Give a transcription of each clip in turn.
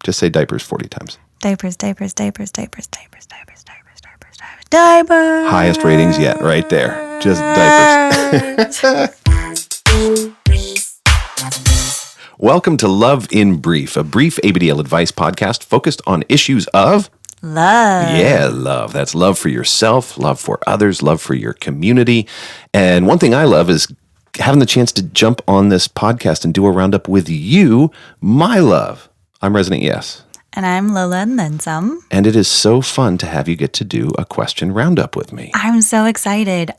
Just say diapers 40 times. Diapers, diapers, diapers, diapers, diapers, diapers, diapers, diapers, diapers, diapers. Highest ratings yet, right there. Just diapers. Welcome to Love in Brief, a brief ABDL advice podcast focused on issues of love. Yeah, love. That's love for yourself, love for others, love for your community. And one thing I love is having the chance to jump on this podcast and do a roundup with you, my love. I'm Resident Yes. And I'm Lola and then some. And it is so fun to have you get to do a question roundup with me. I'm so excited.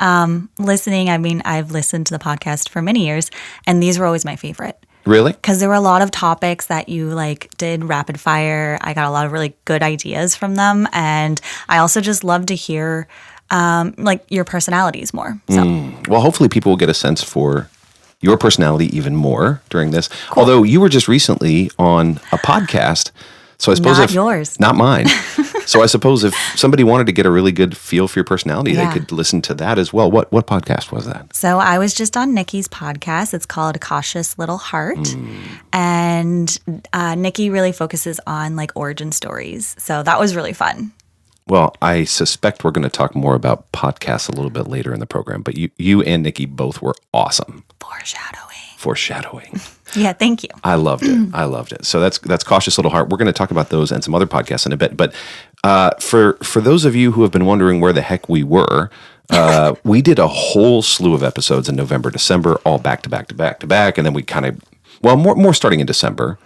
Listening, I've listened to the podcast for many years, and these were always my favorite. Really? Because there were a lot of topics that you did rapid fire. I got a lot of really good ideas from them. And I also just love to hear your personalities more. So. Well, hopefully people will get a sense for your personality even more during this. Cool. Although you were just recently on a podcast. So I suppose not yours. Not mine. So I suppose if somebody wanted to get a really good feel for your personality, they could listen to that as well. What podcast was that? So I was just on Nikki's podcast. It's called Cautious Little Heart. And Nikki really focuses on origin stories. So that was really fun. Well, I suspect we're going to talk more about podcasts a little bit later in the program. But you and Nikki both were awesome. Foreshadowing. Yeah, thank you. I loved it. So that's Cautious Little Heart. We're going to talk about those and some other podcasts in a bit. But for those of you who have been wondering where the heck we were, we did a whole slew of episodes in November, December, all back to back to back to back. And then we more starting in December.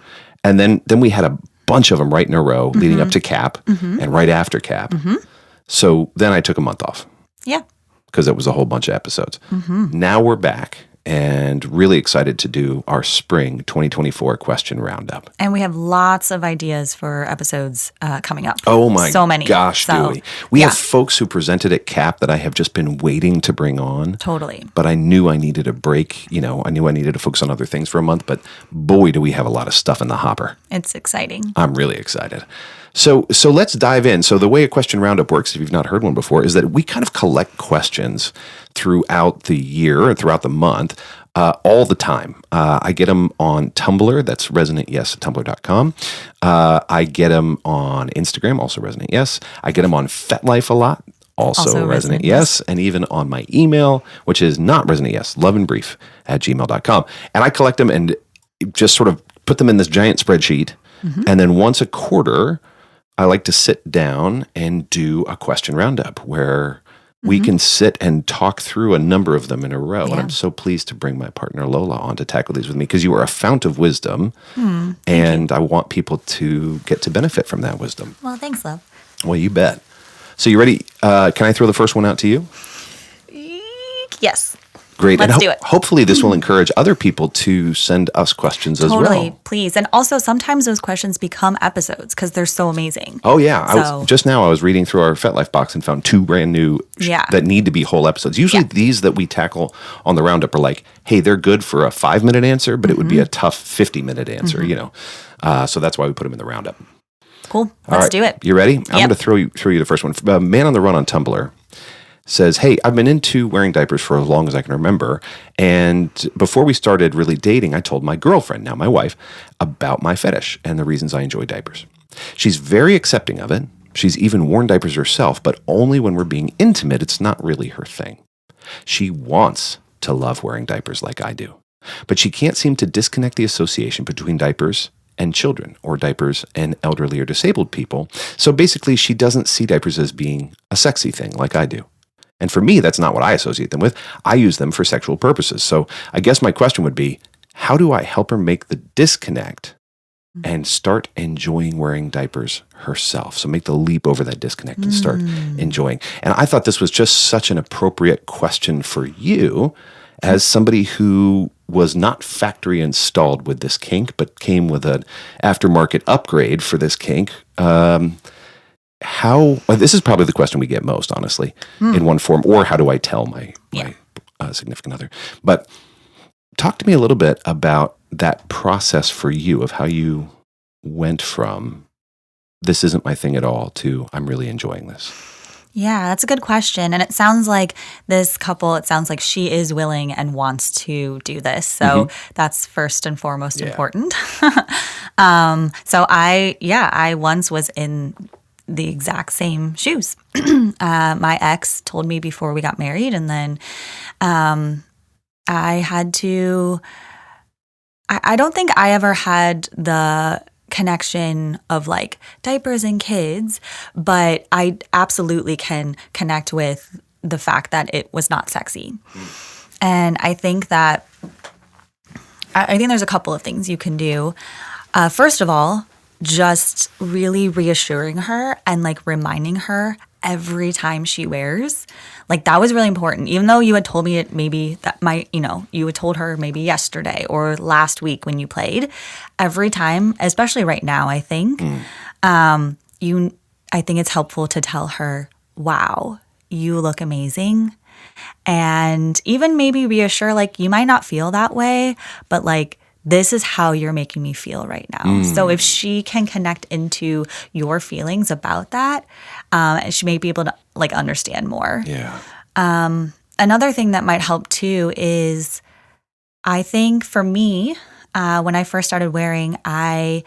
And then we had a bunch of them right in a row leading up to CAP and right after CAP. So then I took a month off. Yeah. Because it was a whole bunch of episodes. Now we're back. And really excited to do our spring 2024 question roundup. And we have lots of ideas for episodes coming up. Oh my so many. Gosh, do we? We have folks who presented at CAP that I have just been waiting to bring on. Totally. But I knew I needed a break. I knew I needed to focus on other things for a month. But boy, do we have a lot of stuff in the hopper. It's exciting. I'm really excited. So let's dive in. So the way a question roundup works, if you've not heard one before, is that we kind of collect questions throughout the year and throughout the month all the time. I get them on Tumblr. That's ResonantYes@tumblr.com. I get them on Instagram, also Resonant Yes. I get them on FetLife a lot, also Resonant Yes. And even on my email, which is not Resonant Yes, loveandbrief@gmail.com. And I collect them and just sort of put them in this giant spreadsheet. And then once a quarter, I like to sit down and do a question roundup where we can sit and talk through a number of them in a row. Yeah. And I'm so pleased to bring my partner Lola on to tackle these with me because you are a fount of wisdom and I want people to get to benefit from that wisdom. Well, thanks, love. Well, you bet. So you ready? Can I throw the first one out to you? Yes. Great. Let's do it. Hopefully this will encourage other people to send us questions as well. Totally, please. And also sometimes those questions become episodes because they're so amazing. Oh, yeah. I was reading through our FetLife box and found 2 brand new that need to be whole episodes. Usually these that we tackle on the roundup are hey, they're good for a 5-minute answer, but it would be a tough 50-minute answer, So that's why we put them in the roundup. Cool. Let's do it. You ready? I'm going to throw you the first one. Man on the Run on Tumblr says, hey, I've been into wearing diapers for as long as I can remember. And before we started really dating, I told my girlfriend, now my wife, about my fetish and the reasons I enjoy diapers. She's very accepting of it. She's even worn diapers herself, but only when we're being intimate. It's not really her thing. She wants to love wearing diapers like I do, but she can't seem to disconnect the association between diapers and children or diapers and elderly or disabled people. So basically, she doesn't see diapers as being a sexy thing like I do. And for me, that's not what I associate them with. I use them for sexual purposes. So I guess my question would be, how do I help her make the disconnect and start enjoying wearing diapers herself? So make the leap over that disconnect and start enjoying. And I thought this was just such an appropriate question for you as somebody who was not factory installed with this kink, but came with an aftermarket upgrade for this kink. This is probably the question we get most, honestly, in one form, or how do I tell my significant other? But talk to me a little bit about that process for you of how you went from this isn't my thing at all to I'm really enjoying this. Yeah, that's a good question. And it sounds like it sounds like she is willing and wants to do this. So that's first and foremost important. So I once was in the exact same shoes. My ex told me before we got married, and then I had to, I don't think I ever had the connection of like diapers and kids, but I absolutely can connect with the fact that it was not sexy. And I think that, I think there's a couple of things you can do. First of all, just really reassuring her and like reminding her every time she wears. Like that was really important. Even though you had told me it maybe that might, you had told her maybe yesterday or last week when you played. Every time, especially right now, I think, I think it's helpful to tell her, wow, you look amazing. And even maybe reassure, like, you might not feel that way, but like, this is how you're making me feel right now. So if she can connect into your feelings about that, she may be able to like understand more. Yeah. Another thing that might help too is, I think for me, when I first started wearing, I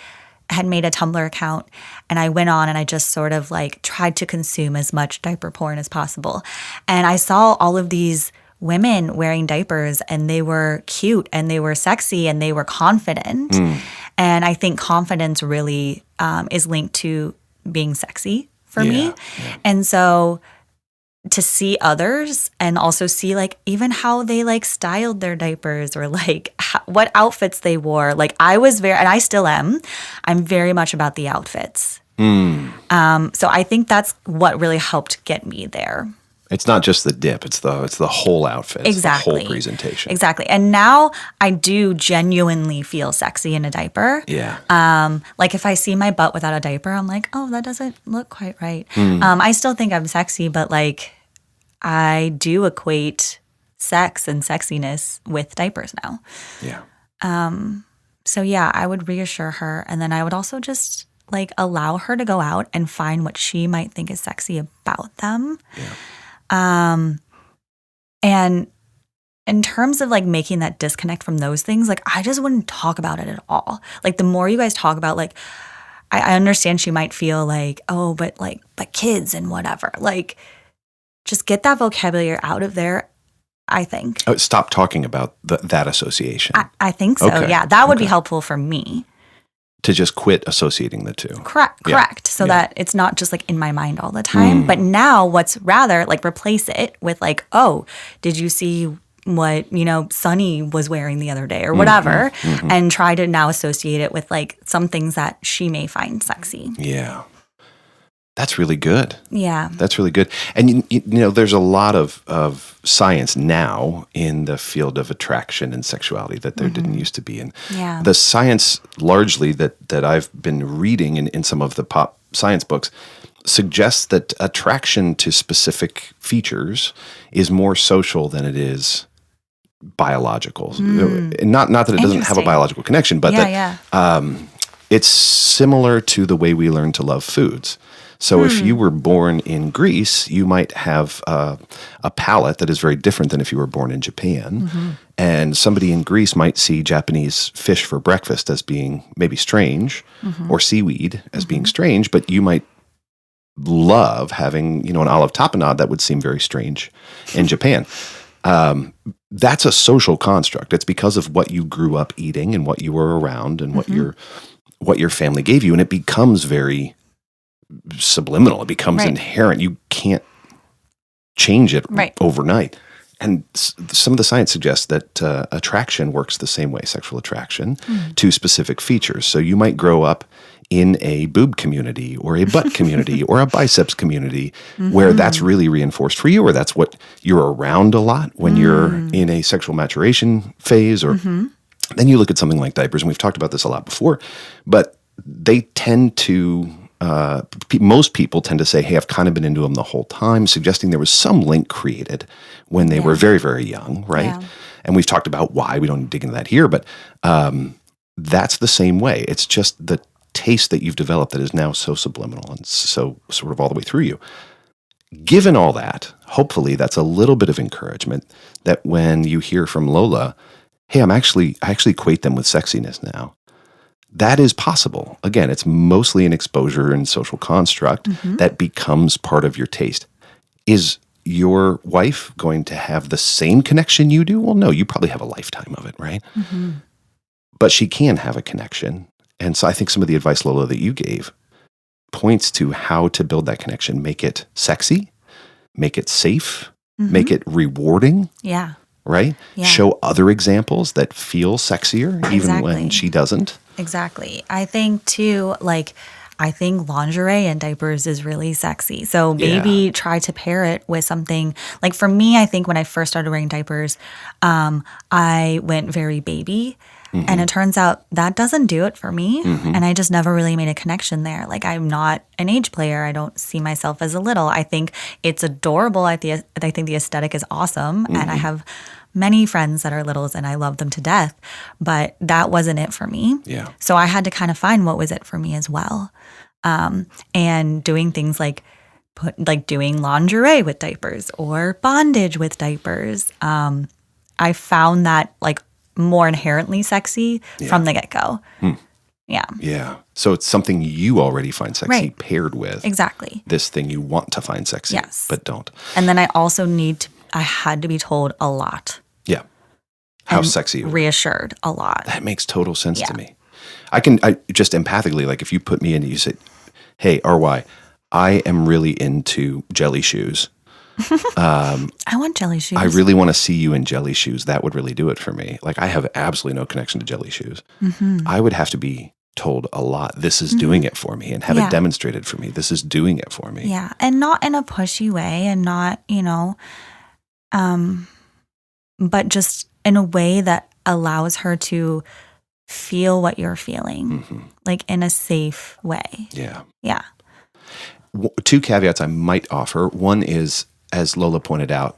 had made a Tumblr account and I went on and I just sort of like tried to consume as much diaper porn as possible. And I saw all of these women wearing diapers, and they were cute and they were sexy and they were confident. And I think confidence really is linked to being sexy for me. Yeah. And so to see others and also see like even how they like styled their diapers or like what outfits they wore. Like I was and I still am, I'm very much about the outfits. So I think that's what really helped get me there. It's not just the dip; it's the whole outfit, exactly, the whole presentation, exactly. And now I do genuinely feel sexy in a diaper. Yeah. Like if I see my butt without a diaper, I'm like, oh, that doesn't look quite right. I still think I'm sexy, but like I do equate sex and sexiness with diapers now. Yeah. So yeah, I would reassure her, and then I would also just like allow her to go out and find what she might think is sexy about them. Yeah. And in terms of like making that disconnect from those things, like I just wouldn't talk about it at all. Like the more you guys talk about, like I understand she might feel like, oh, but kids and whatever. Like just get that vocabulary out of there, I think. Oh, stop talking about that association. I think so. Okay. Yeah, that would be helpful for me. To just quit associating the two. Correct. Yeah. So that it's not just like in my mind all the time. But now what's rather like replace it with like, oh, did you see what, Sunny was wearing the other day or whatever, and try to now associate it with like some things that she may find sexy. Yeah. That's really good. Yeah. That's really good. And, there's a lot of science now in the field of attraction and sexuality that there didn't used to be. And the science largely that I've been reading in some of the pop science books suggests that attraction to specific features is more social than it is biological. And not that it doesn't have a biological connection, but it's similar to the way we learn to love foods. So if you were born in Greece, you might have a palate that is very different than if you were born in Japan. And somebody in Greece might see Japanese fish for breakfast as being maybe strange, or seaweed as being strange, but you might love having, an olive tapenade that would seem very strange in Japan. That's a social construct. It's because of what you grew up eating and what you were around and what your family gave you, and it becomes very subliminal. It becomes inherent. You can't change it overnight. And some of the science suggests that attraction works the same way, sexual attraction, to specific features. So you might grow up in a boob community or a butt community or a biceps community where that's really reinforced for you, or that's what you're around a lot when you're in a sexual maturation phase. Or then you look at something like diapers, and we've talked about this a lot before, but they tend to most people tend to say, hey, I've kind of been into them the whole time, suggesting there was some link created when they were very, very young, right? Yeah. And we've talked about why. We don't dig into that here, but that's the same way. It's just the taste that you've developed that is now so subliminal and so sort of all the way through you. given all that, hopefully that's a little bit of encouragement that when you hear from Lola, hey, I actually equate them with sexiness now. That is possible. Again, it's mostly an exposure and social construct that becomes part of your taste. Is your wife going to have the same connection you do? Well, no, you probably have a lifetime of it, right? But she can have a connection. And so I think some of the advice, Lola, that you gave points to how to build that connection. Make it sexy, make it safe, make it rewarding. Yeah. Right? Yeah. Show other examples that feel sexier even when she doesn't. Exactly. I think too, I think lingerie and diapers is really sexy. So maybe try to pair it with something. Like for me, I think when I first started wearing diapers, I went very baby. And it turns out that doesn't do it for me. And I just never really made a connection there. Like I'm not an age player. I don't see myself as a little. I think it's adorable. I think the aesthetic is awesome. And I have many friends that are littles and I love them to death. But that wasn't it for me. Yeah. So I had to kind of find what was it for me as well. And doing things like doing lingerie with diapers or bondage with diapers. I found that more inherently sexy from the get-go. Yeah. Yeah. So it's something you already find sexy paired with this thing you want to find sexy, but don't. And then I also I had to be told a lot. Yeah. How sexy you are. Reassured a lot. That makes total sense to me. I just empathically, if you put me in and you say, hey, RY, I am really into jelly shoes. I want jelly shoes. I really want to see you in jelly shoes. That would really do it for me. I have absolutely no connection to jelly shoes. I would have to be told a lot. This is doing it for me and have it demonstrated for me. This is doing it for me. Yeah. And not in a pushy way and not, but just in a way that allows her to feel what you're feeling, in a safe way. Yeah. Yeah. Two caveats I might offer. One is, as Lola pointed out,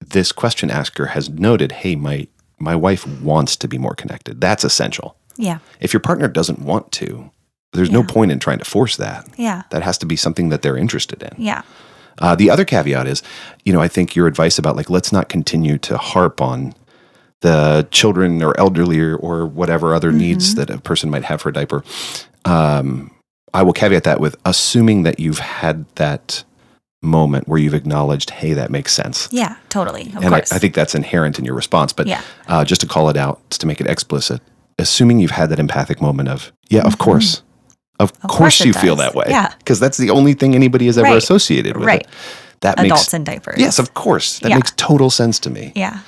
this question asker has noted, hey, my wife wants to be more connected. That's essential. Yeah. If your partner doesn't want to, there's no point in trying to force that. Yeah. That has to be something that they're interested in. Yeah. The other caveat is, I think your advice about let's not continue to harp on the children or elderly or whatever other needs that a person might have for a diaper. I will caveat that with assuming that you've had that moment where you've acknowledged, hey, that makes sense. Yeah, totally. Of and course. I think that's inherent in your response. But just to call it out, just to make it explicit, assuming you've had that empathic moment of, of course. Of course you feel that way. Yeah. Because that's the only thing anybody has ever associated with it. That Adults in diapers. Yes, of course. That makes total sense to me. Yeah.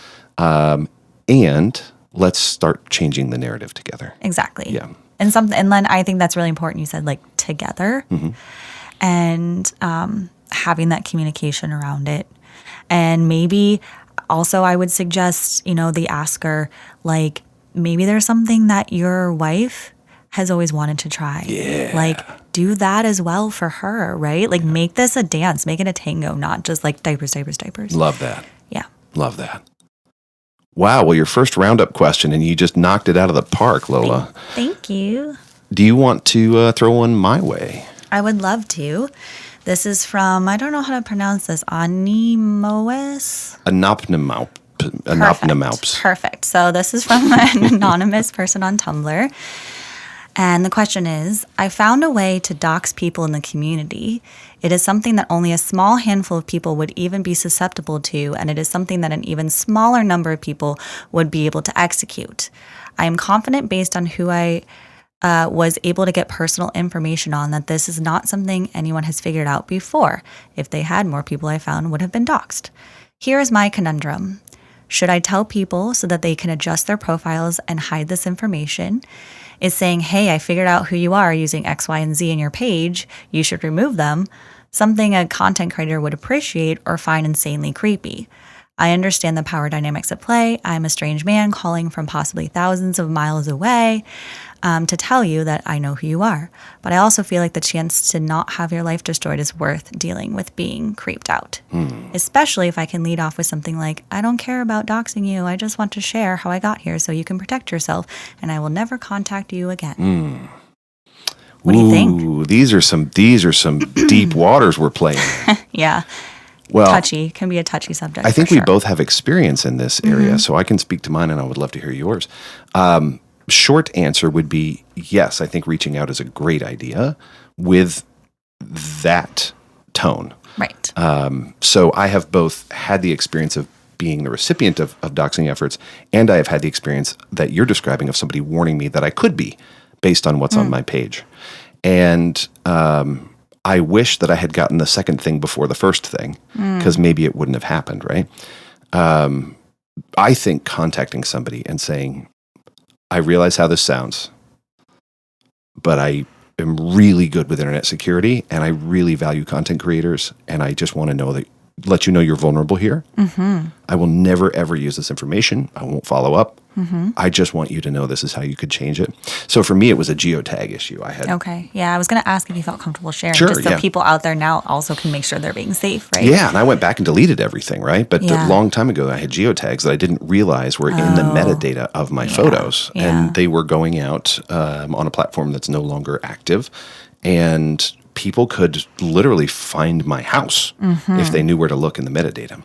And let's start changing the narrative together. Exactly. Yeah. And then I think that's really important. You said together and having that communication around it. And maybe also I would suggest, the asker, maybe there's something that your wife has always wanted to try. Yeah. Do that as well for her, right? Make this a dance, make it a tango, not just diapers, diapers, diapers. Love that. Yeah. Love that. Wow. Well, your first roundup question, and you just knocked it out of the park, Lola. Thank you. Do you want to throw one my way? I would love to. This is from, I don't know how to pronounce this, Animois? Anopnemaups. Perfect. So this is from an anonymous person on Tumblr. And the question is, I found a way to dox people in the community. It is something that only a small handful of people would even be susceptible to, and it is something that an even smaller number of people would be able to execute. I am confident based on who I was able to get personal information on that this is not something anyone has figured out before. If they had, more people I found would have been doxed. Here is my conundrum. Should I tell people so that they can adjust their profiles and hide this information? Is saying, hey, I figured out who you are using X, Y, and Z in your page. You should remove them. Something a content creator would appreciate or find insanely creepy. I understand the power dynamics at play. I'm a strange man calling from possibly thousands of miles away to tell you that I know who you are. But I also feel like the chance to not have your life destroyed is worth dealing with being creeped out. Especially if I can lead off with something like, I don't care about doxing you. I just want to share how I got here so you can protect yourself and I will never contact you again. What do you think? These are some deep waters we're playing. Yeah. Well, can be a touchy subject. I think for we sure. both have experience in this area, so I can speak to mine, and I would love to hear yours. Short answer would be yes. I think reaching out is a great idea with that tone. Right. So I have both had the experience of being the recipient of doxing efforts, and I have had the experience that you're describing of somebody warning me that I could be based on what's on my page. And I wish that I had gotten the second thing before the first thing, because maybe it wouldn't have happened, right? I think contacting somebody and saying, I realize how this sounds, but I am really good with internet security, and I really value content creators, and I just want to let you know you're vulnerable here. I will never, ever use this information. I won't follow up. I just want you to know this is how you could change it. So for me, it was a geotag issue. Okay. Yeah, I was going to ask if you felt comfortable sharing, Sure, just so yeah. people out there now also can make sure they're being safe, right? Yeah, and I went back and deleted everything, right? But Yeah. a long time ago, I had geotags that I didn't realize were in the metadata of my photos. Yeah. And they were going out on a platform that's no longer active. And people could literally find my house if they knew where to look in the metadata.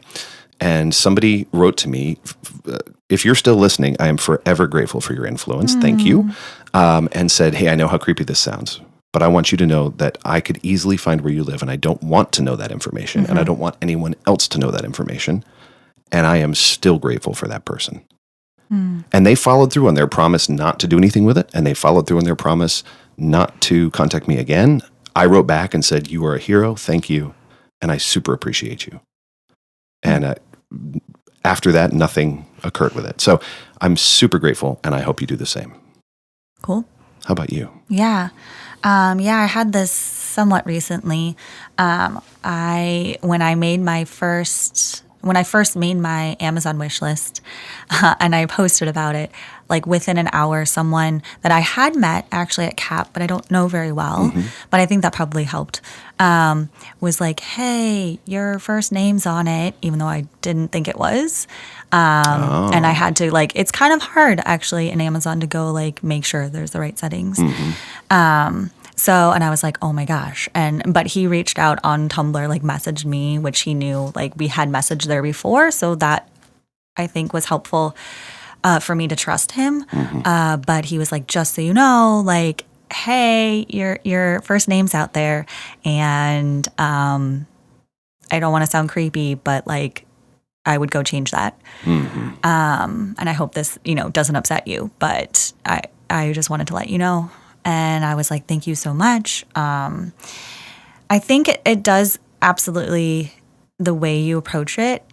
And somebody wrote to me, if you're still listening, I am forever grateful for your influence. Thank you. And said, hey, I know how creepy this sounds, but I want you to know that I could easily find where you live, and I don't want to know that information, and I don't want anyone else to know that information. And I am still grateful for that person. And they followed through on their promise not to do anything with it, and they followed through on their promise not to contact me again. I wrote back and said, you are a hero. Thank you. And I super appreciate you. And after that, nothing occurred with it. So I'm super grateful, and I hope you do the same. Cool. How about you? Yeah. I had this somewhat recently. When I first made my Amazon wish list, and I posted about it, like within an hour, someone that I had met actually at CAP, but I don't know very well, but I think that probably helped, was like, hey, your first name's on it, even though I didn't think it was. And I had to, like, it's kind of hard actually in Amazon to go like make sure there's the right settings. And I was like, oh my gosh. But he reached out on Tumblr, like messaged me, which he knew like we had messaged there before. So that I think was helpful for me to trust him. But he was like, just so you know, like, hey, your first name's out there. And I don't want to sound creepy, but like, I would go change that. And I hope this, doesn't upset you, but I just wanted to let you know. And I was like, thank you so much. I think it does absolutely, the way you approach it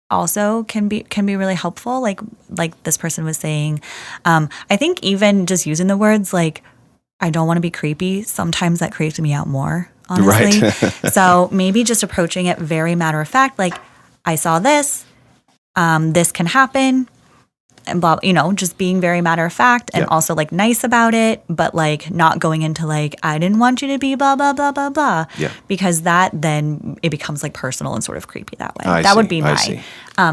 also can be really helpful. Like this person was saying, I think even just using the words like, I don't want to be creepy, sometimes that creeps me out more, honestly. Right. So maybe just approaching it very matter of fact, like, I saw this, this can happen. And blah, just being very matter of fact and also like nice about it, but like not going into like, I didn't want you to be blah, blah, blah, blah, blah. Yeah. Because that then it becomes like personal and sort of creepy that way. That would be my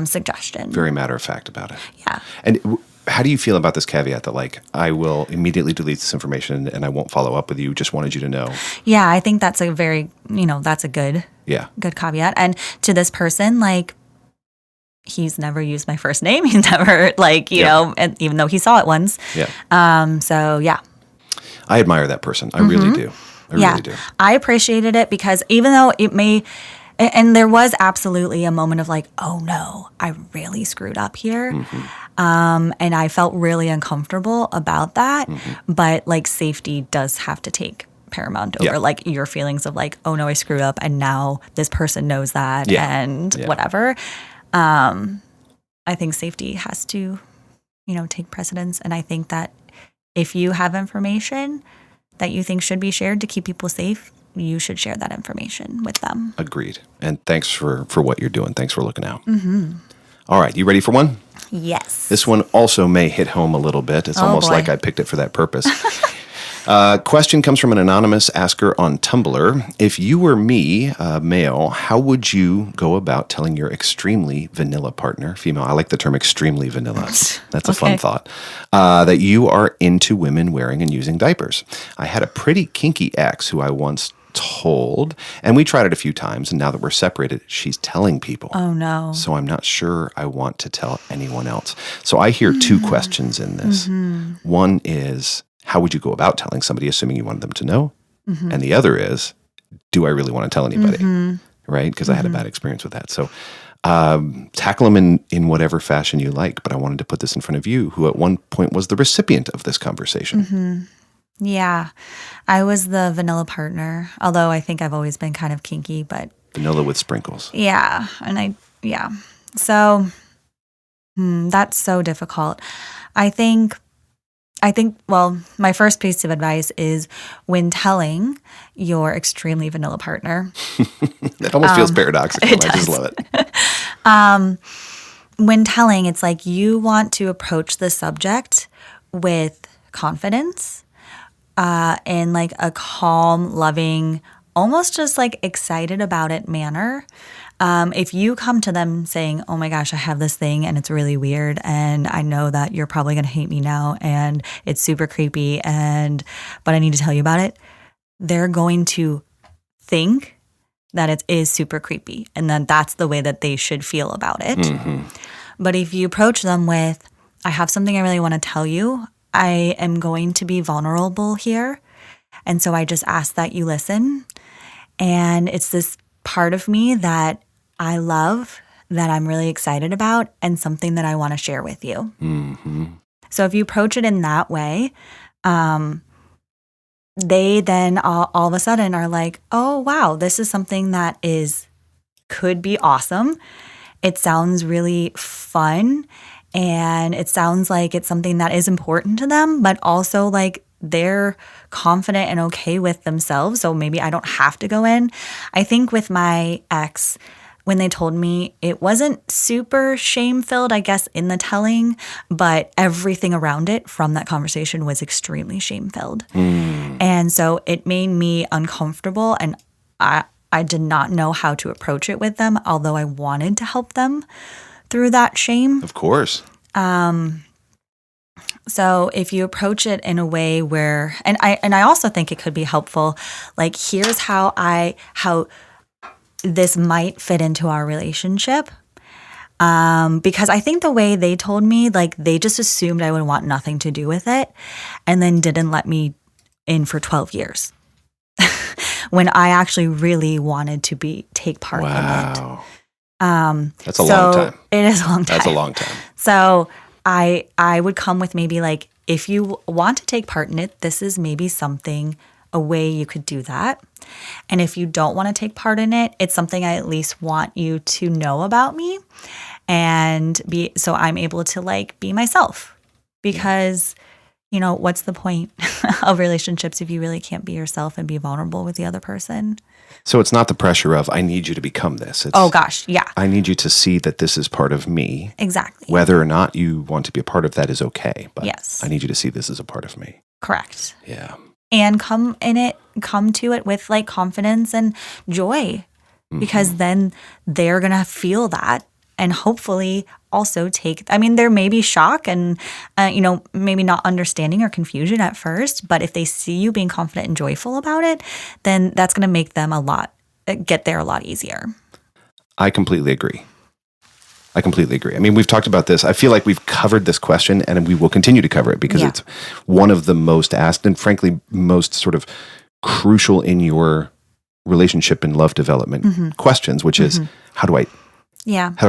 suggestion. Very matter of fact about it. Yeah. And how do you feel about this caveat that like, I will immediately delete this information and I won't follow up with you, just wanted you to know? Yeah, I think that's a very, that's a good caveat. And to this person, like, he's never used my first name. He's never like, and even though he saw it once. Yeah. So yeah. I admire that person. I really do. I really do. I appreciated it because even though it may, and there was absolutely a moment of like, oh no, I really screwed up here. And I felt really uncomfortable about that. But like safety does have to take paramount over like your feelings of like, oh no, I screwed up. And now this person knows that and whatever. I think safety has to, take precedence. And I think that if you have information that you think should be shared to keep people safe, you should share that information with them. Agreed. And thanks for what you're doing. Thanks for looking out. All right. You ready for one? Yes. This one also may hit home a little bit. It's almost like I picked it for that purpose. Question comes from an anonymous asker on Tumblr. If you were me, male, how would you go about telling your extremely vanilla partner, female, I like the term extremely vanilla, that's a fun thought, that you are into women wearing and using diapers? I had a pretty kinky ex who I once told, and we tried it a few times, and now that we're separated, she's telling people. Oh, no. So I'm not sure I want to tell anyone else. So I hear two questions in this. One is, how would you go about telling somebody, assuming you wanted them to know? And the other is, do I really want to tell anybody? Right? Because I had a bad experience with that. So tackle them in whatever fashion you like. But I wanted to put this in front of you, who at one point was the recipient of this conversation. Yeah. I was the vanilla partner, although I think I've always been kind of kinky, but. Vanilla with sprinkles. Yeah. So that's so difficult. I think, well, my first piece of advice is when telling your extremely vanilla partner. It almost feels paradoxical. I just love it. When telling, it's like you want to approach the subject with confidence, in like a calm, loving, almost just like excited about it manner. If you come to them saying, oh my gosh, I have this thing and it's really weird and I know that you're probably going to hate me now and it's super creepy but I need to tell you about it, they're going to think that it is super creepy and then that's the way that they should feel about it. But if you approach them with, I have something I really want to tell you, I am going to be vulnerable here. And so I just ask that you listen. And it's this part of me that I love, that I'm really excited about, and something that I want to share with you. So if you approach it in that way, they then all of a sudden are like, oh, wow, this is something that could be awesome. It sounds really fun. And it sounds like it's something that is important to them, but also like they're confident and okay with themselves. So maybe I don't have to go in. I think with my ex, when they told me, it wasn't super shame-filled, I guess, in the telling, but everything around it from that conversation was extremely shame-filled. And so it made me uncomfortable, and I did not know how to approach it with them, although I wanted to help them through that shame. Of course. So if you approach it in a way where, and I also think it could be helpful, like here's how this might fit into our relationship. Because I think the way they told me, like they just assumed I would want nothing to do with it and then didn't let me in for 12 years when I actually really wanted to take part in it. That's a long time. It is a long time. That's a long time. So I would come with maybe like, if you want to take part in it, this is maybe a way you could do that. And if you don't want to take part in it, it's something I at least want you to know about me and so I'm able to like be myself, because what's the point of relationships if you really can't be yourself and be vulnerable with the other person? So it's not the pressure of, I need you to become this. It's, oh, gosh, yeah. I need you to see that this is part of me. Exactly. Whether or not you want to be a part of that is okay. But yes. I need you to see this as a part of me. Correct. Yeah. And come to it with like confidence and joy, because then they're going to feel that and hopefully also there may be shock and, maybe not understanding or confusion at first, but if they see you being confident and joyful about it, then that's going to make them get there a lot easier. I completely agree. I mean, we've talked about this. I feel like we've covered this question and we will continue to cover it because it's one of the most asked and frankly most sort of crucial in your relationship and love development questions, which is how do I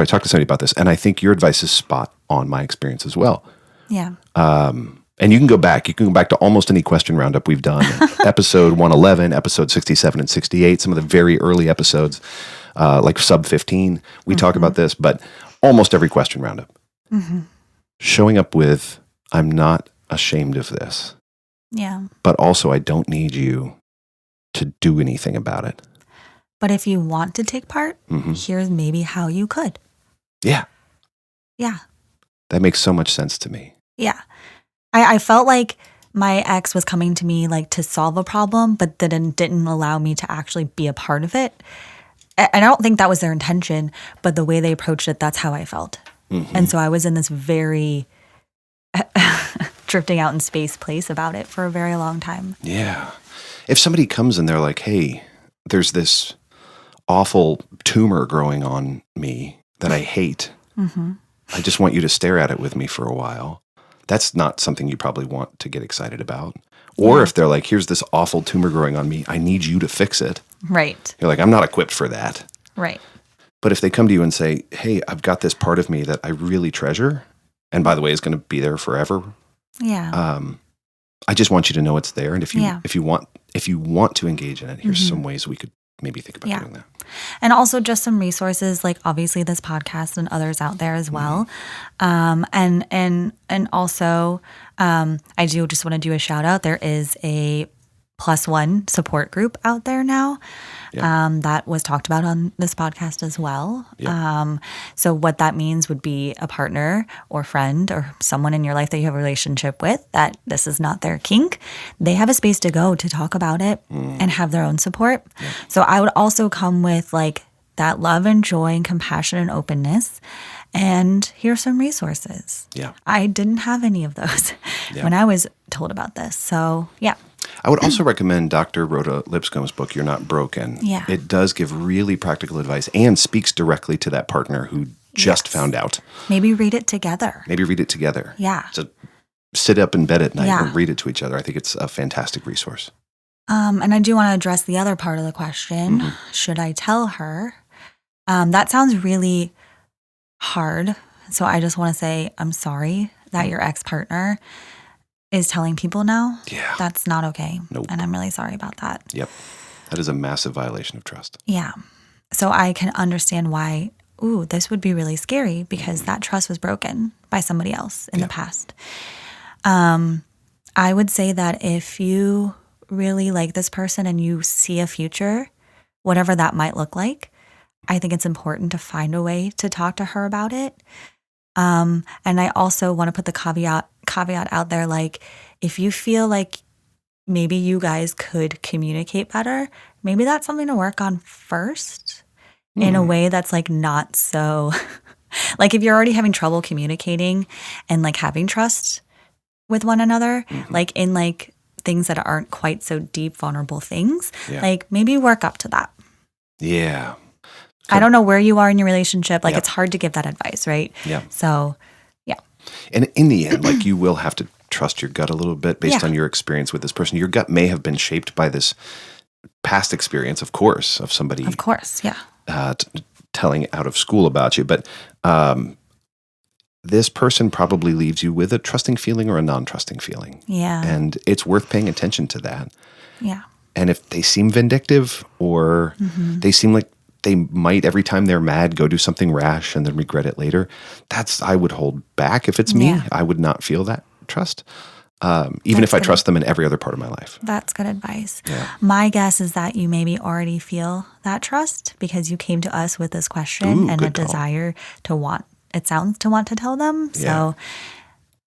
talk to somebody about this? And I think your advice is spot on my experience as well. Yeah. And you can go back to almost any question roundup we've done. Episode 111, episode 67 and 68, some of the very early episodes, like sub 15, we talk about this, but almost every question roundup. Showing up with, I'm not ashamed of this. Yeah. But also I don't need you to do anything about it. But if you want to take part, here's maybe how you could. Yeah. Yeah. That makes so much sense to me. Yeah. I felt like my ex was coming to me like to solve a problem, but then didn't allow me to actually be a part of it. And I don't think that was their intention, but the way they approached it, that's how I felt. And so I was in this very drifting out in space place about it for a very long time. Yeah. If somebody comes and they're like, hey, there's this awful tumor growing on me that I hate. I just want you to stare at it with me for a while. That's not something you probably want to get excited about. Or if they're like, here's this awful tumor growing on me, I need you to fix it. Right. You're like, I'm not equipped for that. Right. But if they come to you and say, hey, I've got this part of me that I really treasure, and by the way, is going to be there forever. Yeah. I just want you to know it's there. And if you want to engage in it, here's some ways we could maybe think about doing that. And also just some resources, like obviously this podcast and others out there as well. And also, I do just want to do a shout out. There is a +1 support group out there now that was talked about on this podcast as well. So what that means would be a partner or friend or someone in your life that you have a relationship with that this is not their kink. They have a space to go to talk about it and have their own support. So I would also come with like that love and joy and compassion and openness. And here's some resources. I didn't have any of those when I was told about this. So I would also recommend Dr. Rhoda Lipscomb's book, You're Not Broken. It does give really practical advice and speaks directly to that partner who just found out. Maybe read it together. So sit up in bed at night and read it to each other. I think it's a fantastic resource. And I do want to address the other part of the question. Should I tell her? That sounds really hard. So I just want to say I'm sorry that your ex-partner is telling people now. That's not okay. And I'm really sorry about that. That is a massive violation of trust. So I can understand why, this would be really scary because that trust was broken by somebody else in the past. I would say that if you really like this person and you see a future, whatever that might look like, I think it's important to find a way to talk to her about it. And I also want to put the caveat out there, like if you feel like maybe you guys could communicate better, maybe that's something to work on first in a way that's like not so like if you're already having trouble communicating and like having trust with one another, like in like things that aren't quite so deep, vulnerable things, like maybe work up to that. I don't know where you are in your relationship. Like it's hard to give that advice, right? So, And in the end, like you will have to trust your gut a little bit based on your experience with this person. Your gut may have been shaped by this past experience, of course, of somebody. Of course, telling out of school about you. But this person probably leaves you with a trusting feeling or a non-trusting feeling. And it's worth paying attention to that. And if they seem vindictive or they seem like they might, every time they're mad, go do something rash and then regret it later. I would hold back. If it's me, I would not feel that trust, even if I trust them in every other part of my life. That's good advice. My guess is that you maybe already feel that trust because you came to us with this question and a desire to want to tell them. So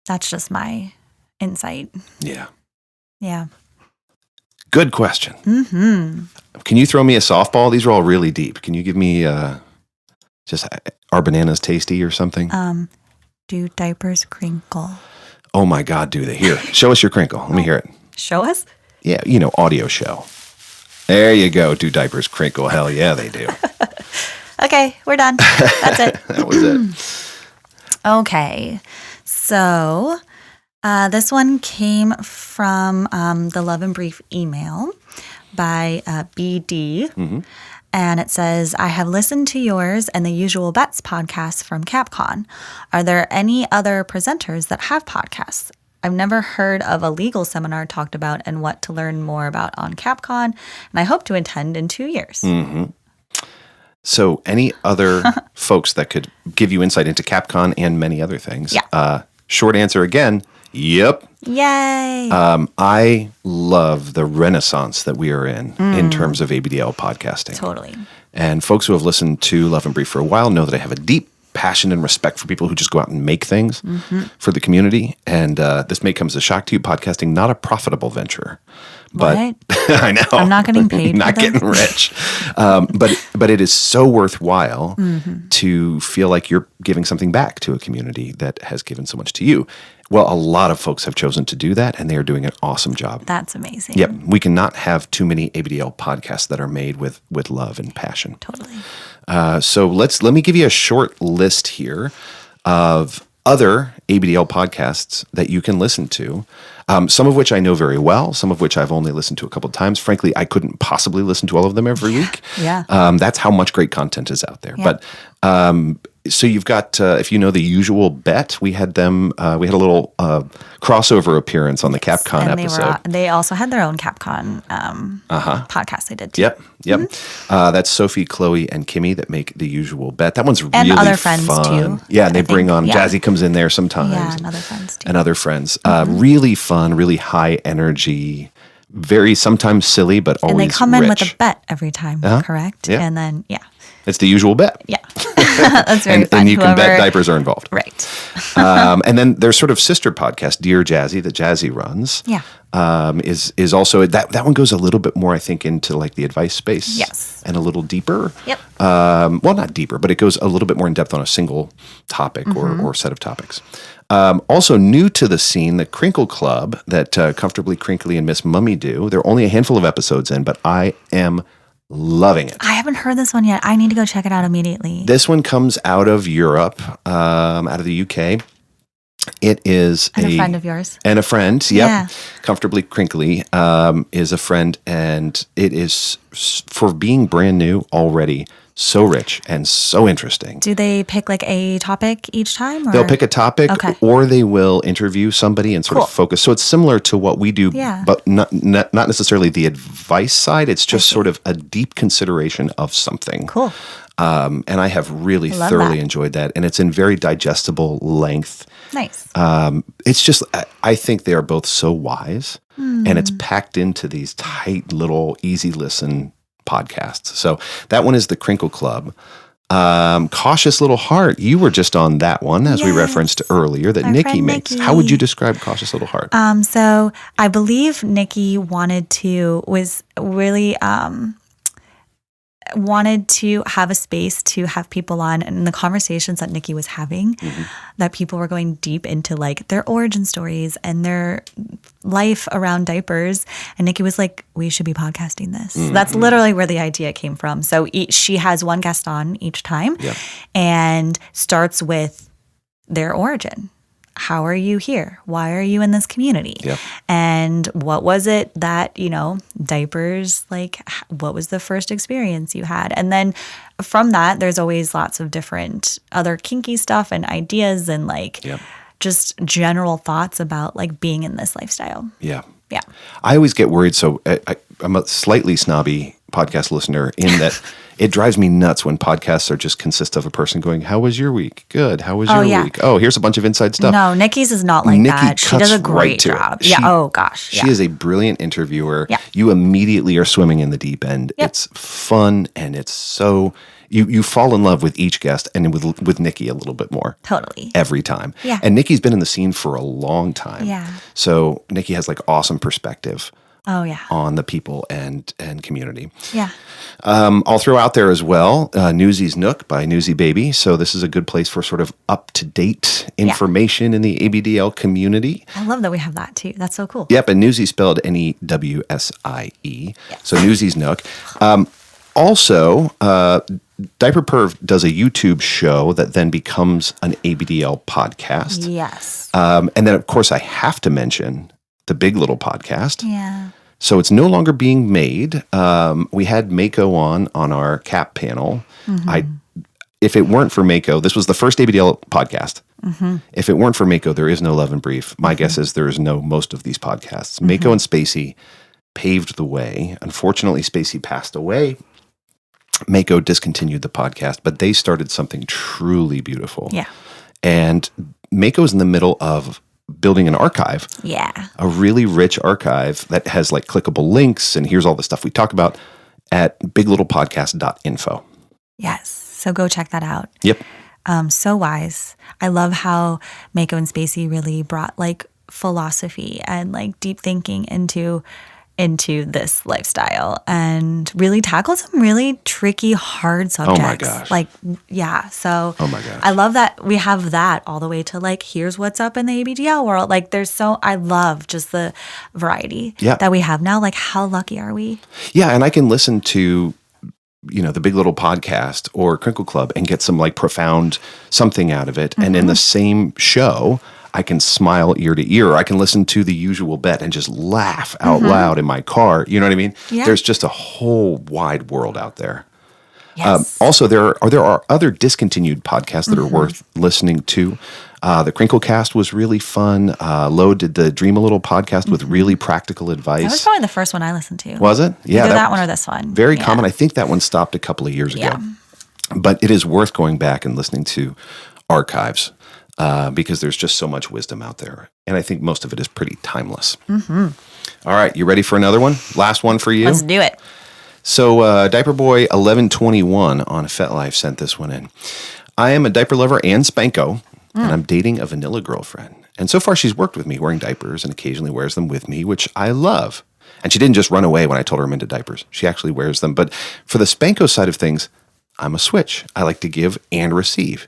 that's just my insight. Good question. Can you throw me a softball? These are all really deep. Can you give me just are bananas tasty or something? Do diapers crinkle? Oh my God, do they? Here, show us your crinkle. Let me hear it. Show us? Yeah, audio show. There you go. Do diapers crinkle? Hell yeah, they do. Okay, we're done. That's it. That was it. Okay, so this one came from the Love and Brief email by BD. And it says, I have listened to yours and the Usual Bets podcast from CapCon. Are there any other presenters that have podcasts? I've never heard of a legal seminar talked about and what to learn more about on CapCon, and I hope to attend in 2 years. So any other folks that could give you insight into CapCon and many other things? Short answer again, yep. Yay. I love the renaissance that we are in terms of ABDL podcasting. Totally. And folks who have listened to Love and Brief for a while know that I have a deep passion and respect for people who just go out and make things for the community. And this may come as a shock to you, podcasting, not a profitable venture. But I know. I'm not getting paid. Not getting rich. But it is so worthwhile to feel like you're giving something back to a community that has given so much to you. Well, a lot of folks have chosen to do that, and they are doing an awesome job. That's amazing. Yep. We cannot have too many ABDL podcasts that are made with love and passion. Totally. So let me give you a short list here of other ABDL podcasts that you can listen to, some of which I know very well, some of which I've only listened to a couple of times. Frankly, I couldn't possibly listen to all of them every week. Yeah. That's how much great content is out there. Yeah. But so you've got, if you know The Usual Bet, we had them, we had a little crossover appearance on the Capcon And episode. they also had their own Capcon podcast they did too. Yep. That's Sophie, Chloe, and Kimmie that make The Usual Bet. That one's really And other friends fun. too. Yeah, and they I bring think, on, Jazzy comes in there sometimes. Yeah, and other friends too. And other friends. Really fun, really high energy, very sometimes silly, but always And they come in with rich. a bet every time, correct? Yeah. And then, It's The Usual Bet. Yeah. That's very fun. And you can bet diapers are involved. Right. And then there's sort of sister podcast, Dear Jazzy, that Jazzy runs. Yeah. Is also that one goes a little bit more, I think, into like the advice space. Yes. And a little deeper. Yep. Well, not deeper, but it goes a little bit more in depth on a single topic or set of topics. Also new to the scene, the Crinkle Club that Comfortably Crinkly and MissMummy do. There are only a handful of episodes in, but I am loving it. I haven't heard this one yet. I need to go check it out immediately. This one comes out of Europe, out of the UK. It is a friend of yours. And a friend, yep. Yeah. Comfortably Crinkly is a friend, and it is, for being brand new already, so rich and so interesting. Do they pick like a topic each time? Or? They'll pick a topic, Okay. or they will interview somebody and sort of focus. So it's similar to what we do, but not necessarily the advice side. It's just sort of a deep consideration of something. Cool. And I have really thoroughly enjoyed that. And it's in very digestible length. Nice. It's just, I think they are both so wise, and it's packed into these tight little easy listen podcasts. So that one is the Crinkle Club. Cautious Little Heart. You were just on that one, as we referenced earlier, that Nikki makes. Nikki. How would you describe Cautious Little Heart? So I believe Nikki wanted to have a space to have people on, and the conversations that Nikki was having, that people were going deep into like their origin stories and their life around diapers. And Nikki was like, we should be podcasting this. So that's literally where the idea came from. So she has one guest on each time and starts with their origin. How are you here? Why are you in this community? Yep. And what was it that, diapers, like, what was the first experience you had? And then from that, there's always lots of different other kinky stuff and ideas and just general thoughts about like being in this lifestyle. Yeah. Yeah. I always get worried. So I'm a slightly snobby podcast listener in that it drives me nuts when podcasts are just consist of a person going, how was your week? Good. How was your week? Oh, here's a bunch of inside stuff. No, Nikki's is not like that. She does a great job. She She is a brilliant interviewer. Yeah. You immediately are swimming in the deep end. Yep. It's fun, and it's so you fall in love with each guest, and with Nikki a little bit more. Totally. Every time. Yeah. And Nikki's been in the scene for a long time. Yeah. So Nikki has like awesome perspective. Oh, yeah. On the people and community. Yeah. I'll throw out there as well, Newsy's Nook by Newsy Baby. So this is a good place for sort of up-to-date information in the ABDL community. I love that we have that too. That's so cool. Yep, and Newsy spelled Newsie. Yes. So Newsy's Nook. Also, Diaper Perv does a YouTube show that then becomes an ABDL podcast. Yes. And then, of course, I have to mention the Big Little podcast. Yeah. So it's no longer being made. We had Mako on our CAP panel. If it weren't for Mako, this was the first ABDL podcast. If it weren't for Mako, there is no Love and Brief. My guess is there is no most of these podcasts. Mako and Spacey paved the way. Unfortunately, Spacey passed away. Mako discontinued the podcast, but they started something truly beautiful. Yeah. And Mako's in the middle of building an archive. Yeah. A really rich archive that has like clickable links, and here's all the stuff we talk about at biglittlepodcast.info. Yes. So go check that out. Yep. So wise. I love how Mako and Spacey really brought like philosophy and like deep thinking into into this lifestyle and really tackle some really tricky, hard subjects. Oh my gosh. Yeah. So Oh my gosh. I love that we have that all the way to here's what's up in the ABDL world. I love just the variety that we have now. How lucky are we? Yeah. And I can listen to, the Big Little Podcast or Crinkle Club and get some profound something out of it. Mm-hmm. And in the same show, I can smile ear to ear. I can listen to The Usual Bet and just laugh out loud in my car. You know what I mean? Yeah. There's just a whole wide world out there. Yes. Also, there are other discontinued podcasts that are worth listening to. The Crinkle Cast was really fun. Lo did the Dream a Little podcast with really practical advice. That was probably the first one I listened to. Was it? Yeah. Either that one or this one. Very common. I think that one stopped a couple of years ago. But it is worth going back and listening to archives. Because there's just so much wisdom out there. And I think most of it is pretty timeless. Mm-hmm. All right, you ready for another one? Last one for you? Let's do it. So Diaper Boy 1121 on FetLife sent this one in. I am a diaper lover and spanko, and I'm dating a vanilla girlfriend. And so far she's worked with me wearing diapers and occasionally wears them with me, which I love. And she didn't just run away when I told her I'm into diapers. She actually wears them. But for the spanko side of things, I'm a switch. I like to give and receive.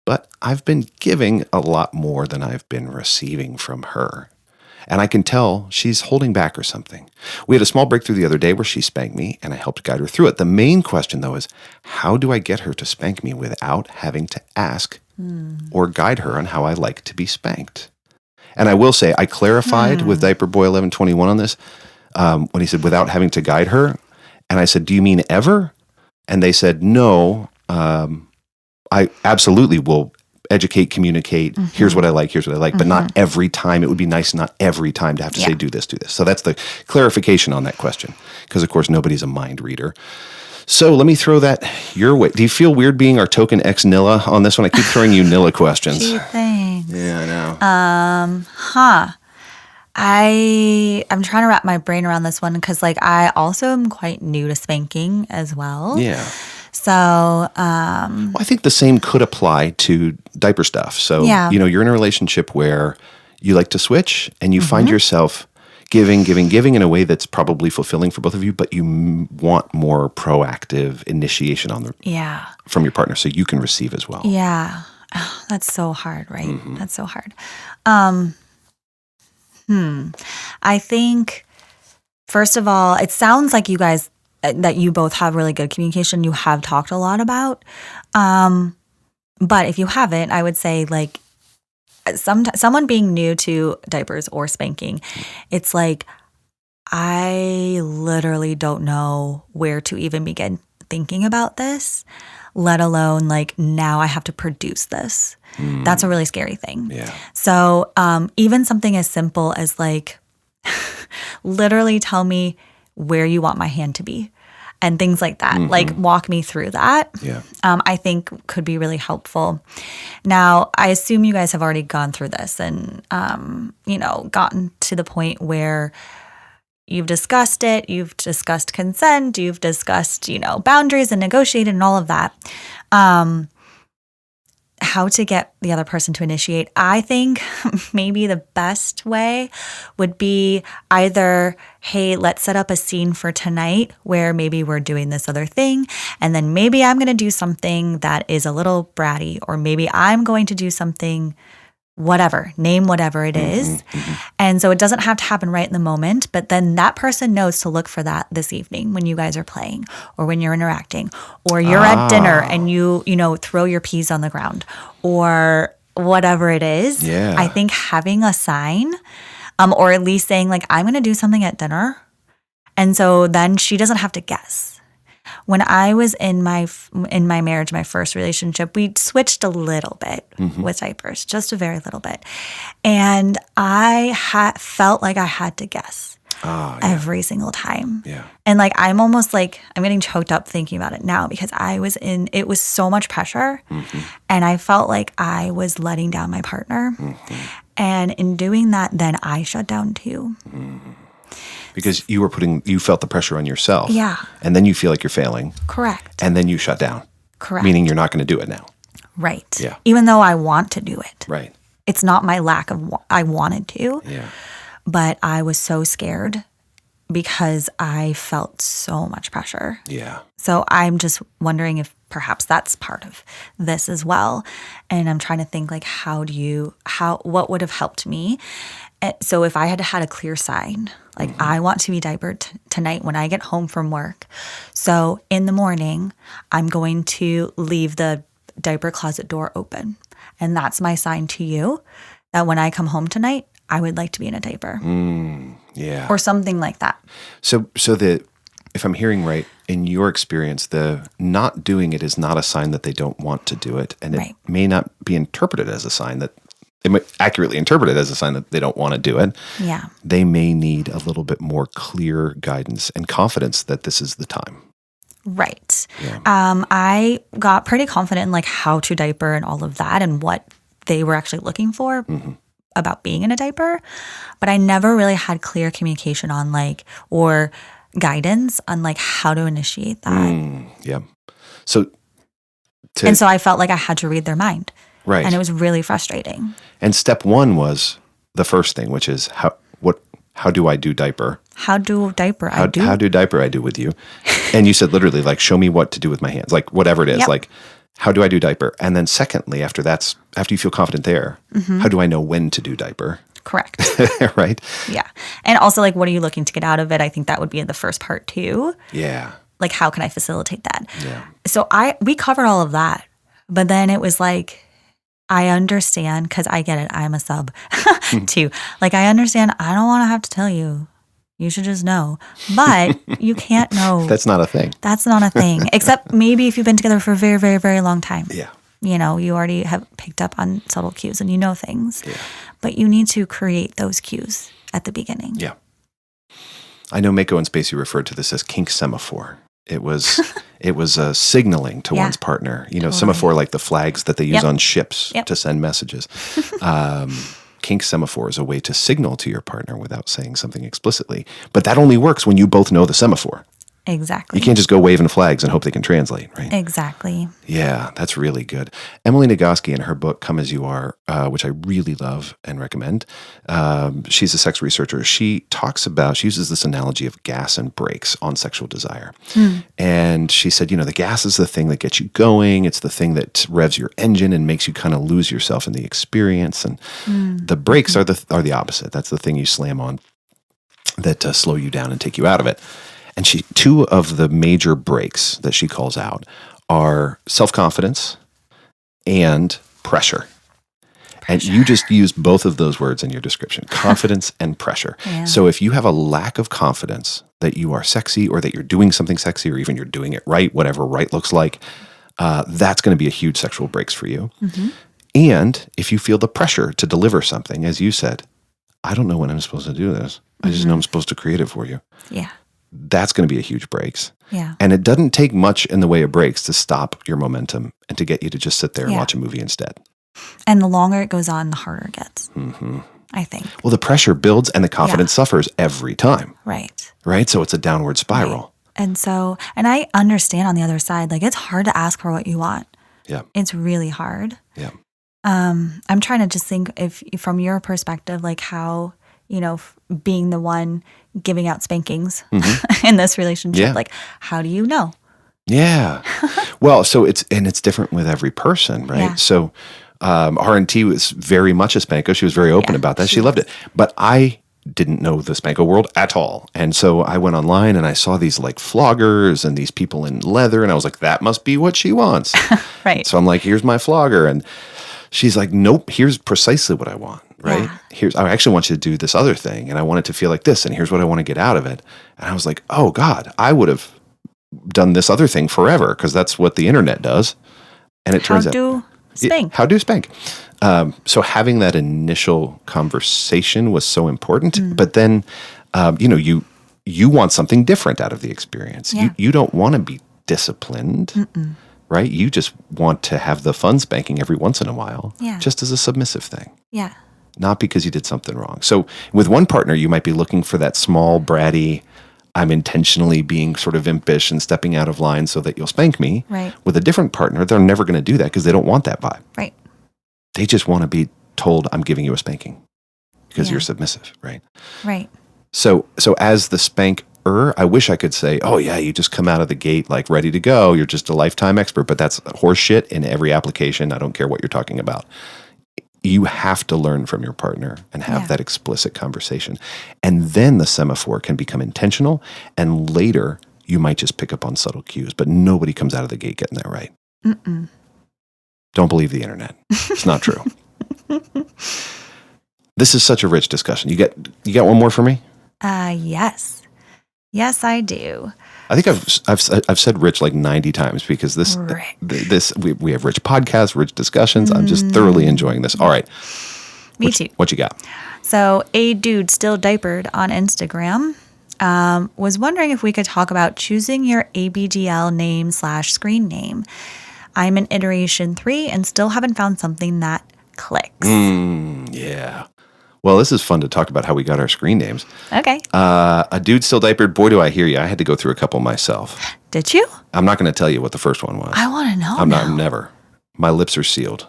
But I've been giving a lot more than I've been receiving from her. And I can tell she's holding back or something. We had a small breakthrough the other day where she spanked me and I helped guide her through it. The main question, though, is how do I get her to spank me without having to ask or guide her on how I like to be spanked? And I will say I clarified with Diaper Boy 1121 on this when he said without having to guide her. And I said, do you mean ever? And they said, no, I absolutely will educate, communicate. Here's what I like, but not every time. It would be nice not every time to have to say, do this. So that's the clarification on that question. Because, of course, nobody's a mind reader. So let me throw that your way. Do you feel weird being our token ex-Nilla on this one? I keep throwing you Nilla questions. Gee, thanks. Yeah, I know. I'm trying to wrap my brain around this one because, I also am quite new to spanking as well. Yeah. So, I think the same could apply to diaper stuff. So, you're in a relationship where you like to switch and you find yourself giving in a way that's probably fulfilling for both of you, but you want more proactive initiation from your partner so you can receive as well. Yeah. Oh, that's so hard, right? Mm-hmm. That's so hard. I think, first of all, it sounds like you guys that you both have really good communication. You have talked a lot about. But if you haven't, I would say someone being new to diapers or spanking, it's I literally don't know where to even begin thinking about this, let alone now I have to produce this. That's a really scary thing. Yeah. So even something as simple as literally tell me where you want my hand to be and things like that. Walk me through that. Yeah. I think could be really helpful. Now, I assume you guys have already gone through this and, gotten to the point where you've discussed it, you've discussed consent, you've discussed, boundaries and negotiated and all of that. How to get the other person to initiate. I think maybe the best way would be either, hey, let's set up a scene for tonight where maybe we're doing this other thing, and then maybe I'm going to do something that is a little bratty, or maybe I'm going to do something whatever, name whatever it is. And so it doesn't have to happen right in the moment, but then that person knows to look for that this evening when you guys are playing or when you're interacting or you're at dinner and you throw your peas on the ground or whatever it is. Yeah. I think having a sign or at least saying I'm going to do something at dinner. And so then she doesn't have to guess. When I was in my marriage, my first relationship, we switched a little bit with diapers, just a very little bit. And I felt like I had to guess every single time. Yeah. And I'm almost I'm getting choked up thinking about it now because it was so much pressure. And I felt like I was letting down my partner. And in doing that, then I shut down too. Because you felt the pressure on yourself. Yeah. And then you feel like you're failing. Correct. And then you shut down. Correct. Meaning you're not going to do it now. Right. Yeah. Even though I want to do it. Right. It's not my lack of I wanted to. Yeah. But I was so scared because I felt so much pressure. Yeah. So I'm just wondering if perhaps that's part of this as well. And I'm trying to think like, what would have helped me? So if I had had a clear sign, like I want to be diapered tonight when I get home from work. So in the morning, I'm going to leave the diaper closet door open. And that's my sign to you that when I come home tonight, I would like to be in a diaper. Yeah. Or something like that. So if I'm hearing right, in your experience, the not doing it is not a sign that they don't want to do it. And it may not be interpreted as a sign that they might accurately interpret it as a sign that they don't want to do it. Yeah. They may need a little bit more clear guidance and confidence that this is the time. Right. Yeah. I got pretty confident in like how to diaper and all of that and what they were actually looking for about being in a diaper. But I never really had clear communication on like, or guidance on like how to initiate that. Yeah. So I felt like I had to read their mind. Right. And it was really frustrating. And step one was the first thing, which is how do I do diaper? How do diaper I do? How do diaper I do with you? And you said literally like, show me what to do with my hands, like whatever it is, like how do I do diaper? And then secondly, after you feel confident there, how do I know when to do diaper? Correct. Right? Yeah. And also like, what are you looking to get out of it? I think that would be the first part too. Yeah. Like, how can I facilitate that? Yeah. So we covered all of that, but then it was like, I understand because I get it. I'm a sub too. Like, I understand. I don't want to have to tell you. You should just know. But you can't know. That's not a thing. That's not a thing. Except maybe if you've been together for a very, very, very long time. Yeah. You know, you already have picked up on subtle cues and you know things. Yeah. But you need to create those cues at the beginning. Yeah. I know Mako and Spacey referred to this as kink semaphore. It was signaling to one's partner. You know, semaphore like the flags that they use on ships to send messages. Kink semaphore is a way to signal to your partner without saying something explicitly. But that only works when you both know the semaphore. Exactly. You can't just go waving flags and hope they can translate, right? Exactly. Yeah, that's really good. Emily Nagoski in her book, Come As You Are, which I really love and recommend, she's a sex researcher. She uses this analogy of gas and brakes on sexual desire. And she said, the gas is the thing that gets you going. It's the thing that revs your engine and makes you kind of lose yourself in the experience. And the brakes are the opposite. That's the thing you slam on that slow you down and take you out of it. And two of the major breaks that she calls out are self-confidence and pressure. And you just used both of those words in your description, confidence and pressure. Yeah. So if you have a lack of confidence that you are sexy or that you're doing something sexy or even you're doing it right, whatever right looks like, that's going to be a huge sexual breaks for you. And if you feel the pressure to deliver something, as you said, I don't know when I'm supposed to do this. I just know I'm supposed to create it for you. Yeah. That's going to be a huge breaks. Yeah. And it doesn't take much in the way of breaks to stop your momentum and to get you to just sit there and watch a movie instead. And the longer it goes on, the harder it gets, I think. Well, the pressure builds and the confidence suffers every time. Right. Right? So it's a downward spiral. Right. And I understand on the other side, like it's hard to ask for what you want. Yeah. It's really hard. Yeah. I'm trying to just think if from your perspective, like how, being the one giving out spankings in this relationship, like how do you know? Yeah. Well, so it's different with every person, right? Yeah. So R&T was very much a spanko. She was very open about that. She loved it. But I didn't know the spanko world at all. And so I went online and I saw these like floggers and these people in leather. And I was like, that must be what she wants. Right. So I'm like, here's my flogger. And she's like, nope, here's precisely what I want. Right? Yeah. I actually want you to do this other thing. And I want it to feel like this. And here's what I want to get out of it. And I was like, oh God, I would have done this other thing forever because that's what the internet does. And it turns out. How do spank? So having that initial conversation was so important. But then, you want something different out of the experience. Yeah. You don't want to be disciplined. Right? You just want to have the fun spanking every once in a while. Yeah. Just as a submissive thing. Yeah. Not because you did something wrong. So with one partner, you might be looking for that small, bratty, I'm intentionally being sort of impish and stepping out of line so that you'll spank me. Right. With a different partner, they're never going to do that because they don't want that vibe. Right. They just want to be told, I'm giving you a spanking because you're submissive, right? Right. So as the spanker, I wish I could say, oh yeah, you just come out of the gate like ready to go. You're just a lifetime expert, but that's horseshit in every application. I don't care what you're talking about. You have to learn from your partner and have that explicit conversation. And then the semaphore can become intentional. And later you might just pick up on subtle cues, but nobody comes out of the gate getting that right. Mm-mm. Don't believe the internet. It's not true. This is such a rich discussion. You got one more for me? Yes. Yes, I do. I think I've said rich like 90 times because we have rich podcasts, rich discussions. I'm just thoroughly enjoying this. All right. Me too. What you got? So a dude still diapered on Instagram was wondering if we could talk about choosing your ABDL name / screen name. I'm in iteration 3 and still haven't found something that clicks. Yeah. Well, this is fun to talk about how we got our screen names. Okay. A dude still diapered. Boy, do I hear you. I had to go through a couple myself. Did you? I'm not going to tell you what the first one was. I want to know. I'm never. My lips are sealed.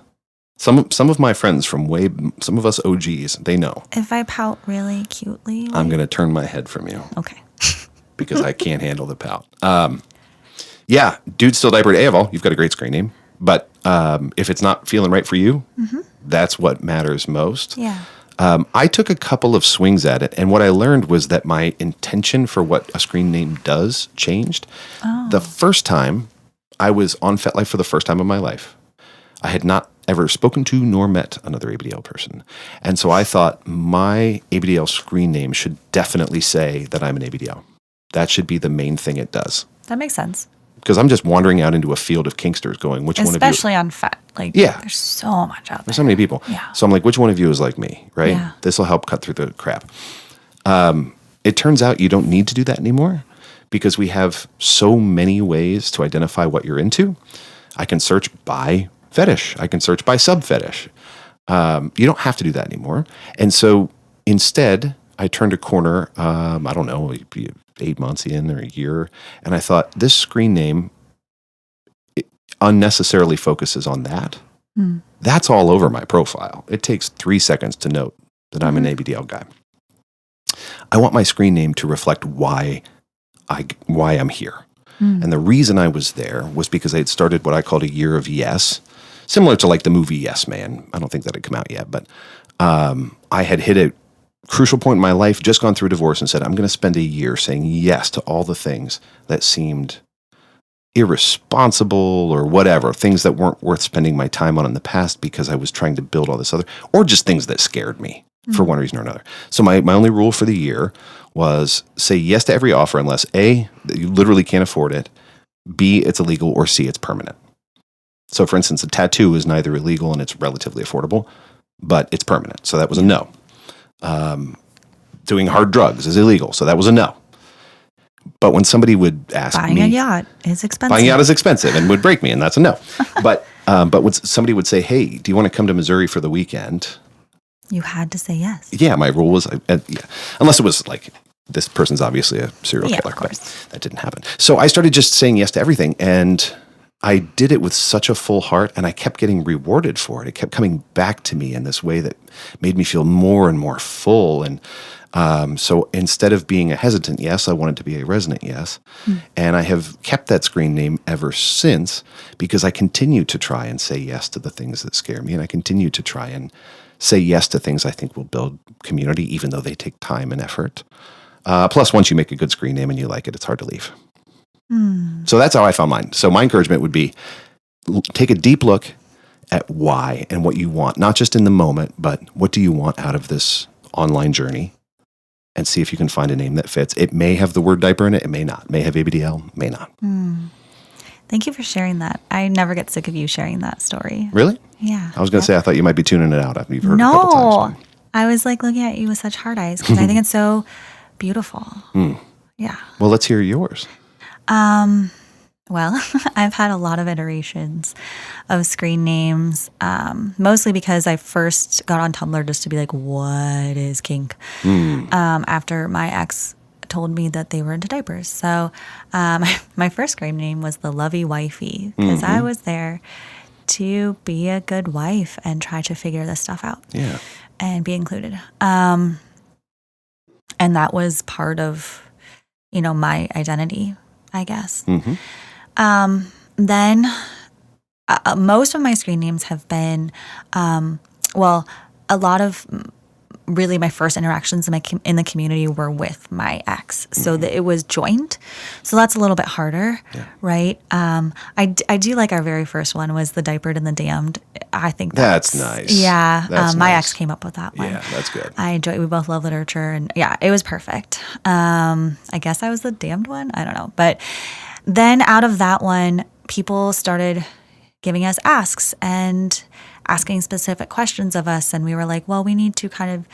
Some of my friends from some of us OGs, they know. If I pout really cutely, I'm going to turn my head from you. Okay. Because I can't handle the pout. Yeah, dude still diapered. A, you've got a great screen name. But if it's not feeling right for you, that's what matters most. Yeah. I took a couple of swings at it, and what I learned was that my intention for what a screen name does changed. Oh. The first time I was on FetLife for the first time in my life, I had not ever spoken to nor met another ABDL person. And so I thought my ABDL screen name should definitely say that I'm an ABDL. That should be the main thing it does. That makes sense. Because I'm just wandering out into a field of kinksters going, which one of you? Especially on Fet. Like, there's so much out there. There's so many people. Yeah. So I'm like, which one of you is like me, right? Yeah. This will help cut through the crap. It turns out you don't need to do that anymore because we have so many ways to identify what you're into. I can search by fetish. I can search by sub-fetish. You don't have to do that anymore. And so instead, I turned a corner, I don't know, 8 months in or a year, and I thought this screen name unnecessarily focuses on that. That's all over my profile. It takes 3 seconds to note that I'm an ABDL guy. I want my screen name to reflect why I'm here. And the reason I was there was because I had started what I called a year of yes, similar to like the movie Yes Man. I don't think that had come out yet, but I had hit a crucial point in my life, just gone through a divorce, and said, I'm going to spend a year saying yes to all the things that seemed irresponsible or whatever, things that weren't worth spending my time on in the past because I was trying to build all this other, or just things that scared me for one reason or another. So my only rule for the year was say yes to every offer unless A, that you literally can't afford it, B, it's illegal, or C, it's permanent. So for instance, a tattoo is neither illegal and it's relatively affordable, but it's permanent. So that was a no. Doing hard drugs is illegal. So that was a no. But when somebody would ask buying me... a yacht is expensive. Buying a yacht is expensive and would break me, and that's a no. But when somebody would say, hey, do you want to come to Missouri for the weekend? You had to say yes. Yeah, my rule was, unless it was like, this person's obviously a serial killer. Of course. But that didn't happen. So I started just saying yes to everything, and I did it with such a full heart, and I kept getting rewarded for it. It kept coming back to me in this way that made me feel more and more full. And so instead of being a hesitant yes, I wanted to be a resonant yes. And I have kept that screen name ever since because I continue to try and say yes to the things that scare me. And I continue to try and say yes to things I think will build community, even though they take time and effort. Plus, once you make a good screen name and you like it, it's hard to leave. So that's how I found mine. So my encouragement would be take a deep look at why and what you want, not just in the moment, but what do you want out of this online journey, and see if you can find a name that fits. It may have the word diaper in it. It may not. It may have ABDL. May not. Thank you for sharing that. I never get sick of you sharing that story. Really? Yeah. I was going to say, I thought you might be tuning it out after you've heard it a couple times. No. I was like looking at you with such hard eyes because I think it's so beautiful. Yeah. Well, let's hear yours. Well, I've had a lot of iterations of screen names, mostly because I first got on Tumblr just to be like, what is kink? After my ex told me that they were into diapers. So my first screen name was the Lovey Wifey because I was there to be a good wife and try to figure this stuff out and be included. And that was part of, my identity, I guess. Then most of my screen names have been, a lot of really my first interactions in the community were with my ex. So that it was joint. So that's a little bit harder, right? I do like our very first one was the diapered and the damned. I think that's nice. Yeah. That's my nice. ex came up with that one. Yeah, that's good. We both love literature and it was perfect. I guess I was the damned one. I don't know. But then out of that one, people started giving us asks and asking specific questions of us. And we were like, well, we need to kind of,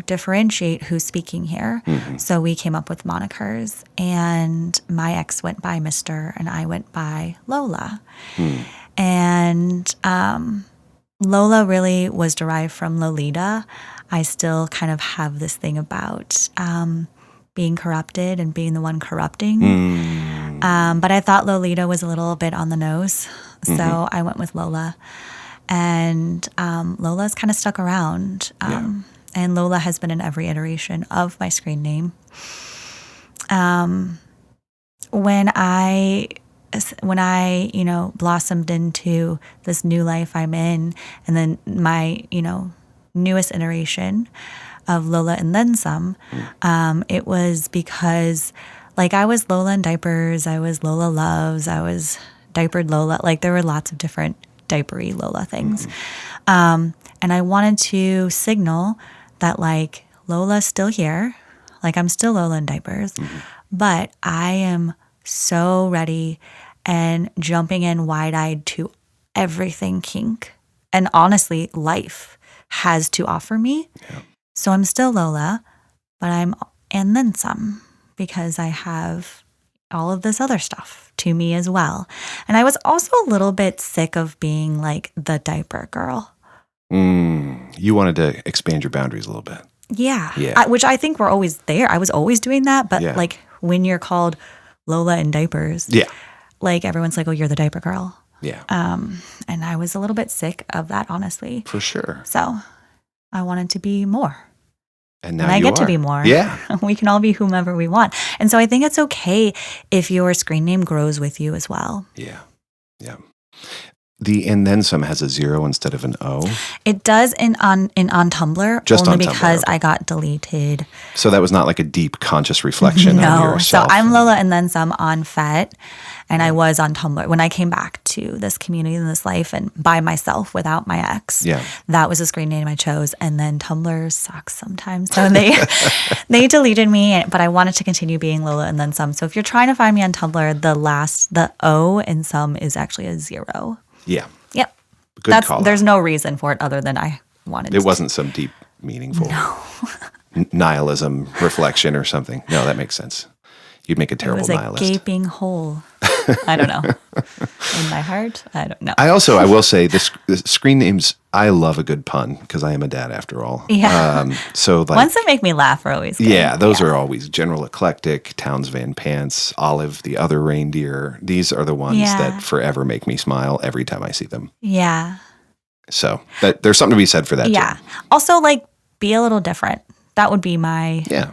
differentiate who's speaking here. So we came up with monikers, and my ex went by Mr. and I went by Lola. And Lola really was derived from Lolita. I still kind of have this thing about being corrupted and being the one corrupting. But I thought Lolita was a little bit on the nose. So I went with Lola. And Lola's kind of stuck around. And Lola has been in every iteration of my screen name. When I blossomed into this new life I'm in, and then my, newest iteration of Lola and then some, it was because, I was Lola in diapers, I was Lola loves, I was diapered Lola. There were lots of different diapery Lola things. And I wanted to signal that Lola's still here. I'm still Lola in diapers, but I am so ready and jumping in wide-eyed to everything kink. And honestly, life has to offer me. So I'm still Lola, but and then some, because I have all of this other stuff to me as well. And I was also a little bit sick of being the diaper girl. You wanted to expand your boundaries a little bit. Yeah. Which I think we're always there. I was always doing that. But when you're called Lola in diapers, everyone's like, oh, you're the diaper girl. Yeah. And I was a little bit sick of that, honestly. For sure. So I wanted to be more. And now I get to be more. Yeah. We can all be whomever we want. And so I think it's okay if your screen name grows with you as well. Yeah. Yeah. The and then some has a 0 instead of an O. It does on Tumblr, Just only on because Tumblr, okay. I got deleted. So that was not a deep conscious reflection on yourself. So I'm Lola and then some on FET, and I was on Tumblr. When I came back to this community and this life and by myself without my ex, that was the screen name I chose. And then Tumblr sucks sometimes. So they deleted me, but I wanted to continue being Lola and then some. So if you're trying to find me on Tumblr, the O in some is actually a 0. Yeah. Yep. Good call. There's no reason for it other than I wanted to. It wasn't some deep, meaningful nihilism reflection or something. No, that makes sense. You'd make a terrible nihilist. It was a gaping hole. I don't know. In my heart, I don't know. I will say, the screen names, I love a good pun because I am a dad after all. Yeah. So ones that make me laugh are always good. Yeah, those are always General Eclectic, Towns Van Pants, Olive, the Other Reindeer. These are the ones that forever make me smile every time I see them. Yeah. So there's something to be said for that too. Also, be a little different. That would be my... Yeah.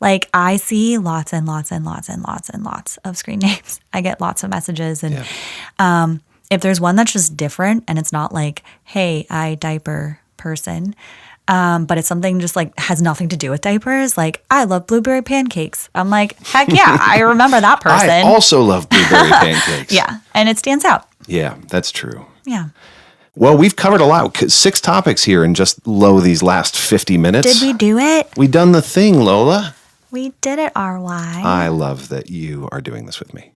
I see lots and lots and lots and lots and lots of screen names. I get lots of messages. And if there's one that's just different and it's not hey, I diaper person, but it's something just has nothing to do with diapers, I love blueberry pancakes. I'm heck yeah, I remember that person. I also love blueberry pancakes. Yeah, and it stands out. Yeah, that's true. Yeah. Well, we've covered a lot. 6 topics here in just these last 50 minutes. Did we do it? We done the thing, Lola. We did it, RY. I love that you are doing this with me.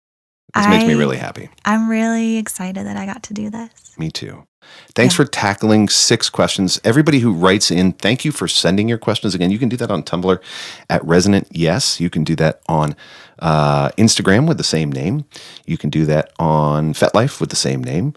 This makes me really happy. I'm really excited that I got to do this. Me too. Thanks for tackling 6 questions. Everybody who writes in, thank you for sending your questions. Again, you can do that on Tumblr at Resonant Yes. You can do that on Instagram with the same name. You can do that on FetLife with the same name.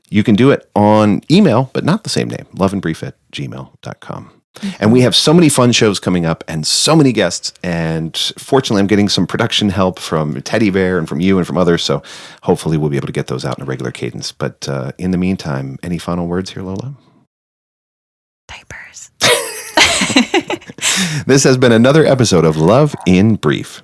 You can do it on email, but not the same name, loveandbrief@gmail.com. And we have so many fun shows coming up and so many guests. And fortunately, I'm getting some production help from Teddy Bear and from you and from others. So hopefully we'll be able to get those out in a regular cadence. But in the meantime, any final words here, Lola? Diapers. This has been another episode of Love in Brief.